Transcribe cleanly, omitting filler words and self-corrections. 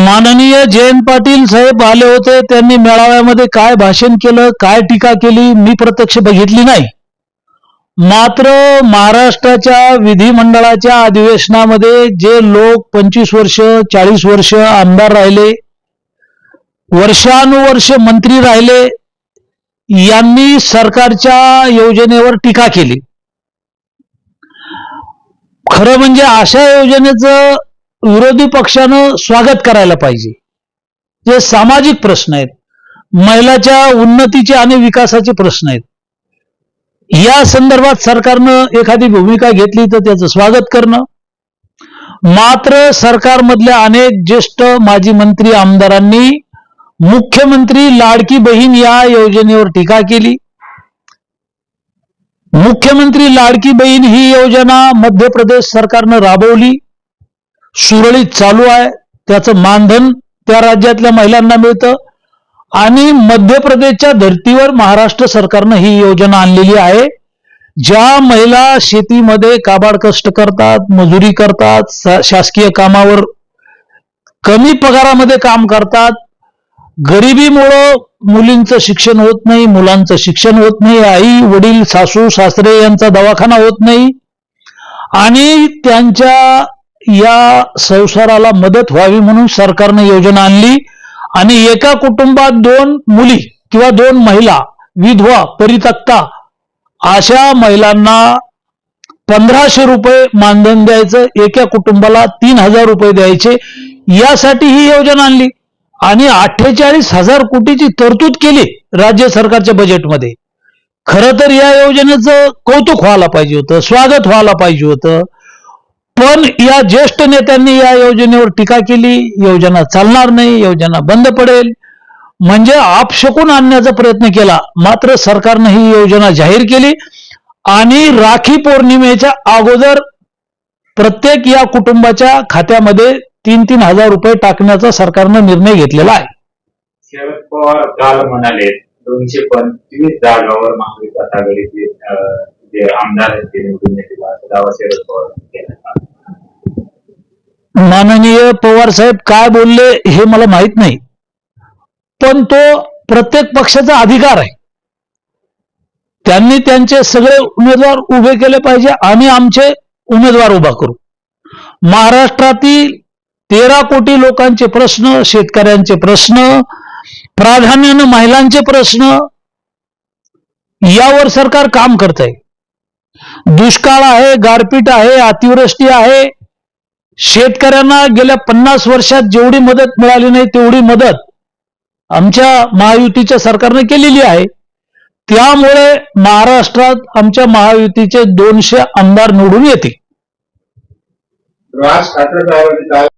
माननीय जयंत पाटील साहेब आले होते. त्यांनी मेळाव्यामध्ये काय भाषण केलं, काय टीका केली मी प्रत्यक्ष बघितली नाही. मात्र महाराष्ट्राच्या विधिमंडळाच्या अधिवेशनामध्ये जे लोक 25 वर्ष 40 वर्ष आमदार राहिले, वर्षानुवर्ष मंत्री राहिले, यांनी सरकारच्या योजनेवर टीका केली. खरं म्हणजे अशा योजनेचं विरोधी पक्षानं स्वागत करायला पाहिजे. जे सामाजिक प्रश्न आहेत, महिलाच्या उन्नतीचे आणि विकासाचे प्रश्न आहेत, या संदर्भात सरकारनं एखादी भूमिका घेतली तर त्याचं स्वागत करणं. मात्र सरकारमधल्या अनेक ज्येष्ठ माजी मंत्री आमदारांनी मुख्यमंत्री लाडकी बहीण या योजनेवर टीका केली. मुख्यमंत्री लाडकी बहीण ही योजना मध्य प्रदेश सरकारनं राबवली, सुरळीत चालू आहे. त्याचं मानधन त्या राज्यातल्या महिलांना मिळतं आणि मध्य प्रदेशच्या धर्तीवर महाराष्ट्र सरकारनं ही योजना आणलेली आहे. ज्या महिला शेतीमध्ये काबाड कष्ट करतात, मजुरी करतात, शासकीय कामावर कमी पगारामध्ये काम करतात, गरिबीमुळं मुलींचं शिक्षण होत नाही, मुलांचं शिक्षण होत नाही, आई वडील सासू सासरे यांचा दवाखाना होत नाही आणि त्यांच्या या संसाराला मदत व्हावी म्हणून सरकारने योजना आणली. आणि एका कुटुंबात 2 मुली किंवा 2 महिला, विधवा, परित्यक्ता अशा महिलांना 1500 रुपये मानधन द्यायचं, एका कुटुंबाला 3000 रुपये द्यायचे, यासाठी ही योजना आणली आणि 48,000 कोटीची तरतूद केली राज्य सरकारच्या बजेटमध्ये. खरं तर या योजनेचं कौतुक व्हायला पाहिजे होतं, स्वागत व्हायला पाहिजे होतं. पण या ज्येष्ठ नेत्यांनी या योजनेवर टीका केली. योजना चालणार नाही, योजना बंद पडेल म्हणजे आपशकून आणण्याचा प्रयत्न केला. मात्र सरकारनं ही योजना जाहीर केली आणि राखी पौर्णिमेच्या अगोदर प्रत्येक या कुटुंबाच्या खात्यामध्ये 3,000 रुपये टाकण्याचा सरकारनं निर्णय घेतलेला आहे. शरद पवार काल म्हणाले 225 जागावर महाविकास आघाडीचे जे आमदार आहेत ते निवडून येतील असा दावा शरद पवार केला. माननीय पवार साहेब काय बोलले हे मला माहित नाही, पण तो प्रत्येक पक्षाचा अधिकार आहे. त्यांनी त्यांचे सगळे उमेदवार उभे केले पाहिजे. आम्ही आमचे उमेदवार उभा करू. महाराष्ट्रातील 13 कोटी लोकांचे प्रश्न, शेतकऱ्यांचे प्रश्न, प्राधान्यानं महिलांचे प्रश्न, यावर सरकार काम करत आहे. दुष्काळ आहे, गारपीट आहे, अतिवृष्टी आहे. शेतकऱ्यांना गेल्या 50 वर्षात जेवढी मदत मिळाली नाही तेवढी मदत आमच्या महायुतीच्या सरकारने केलेली आहे. त्यामुळे महाराष्ट्रात आमच्या महायुतीचे 200 आमदार निवडून येतील. राज ठाकरे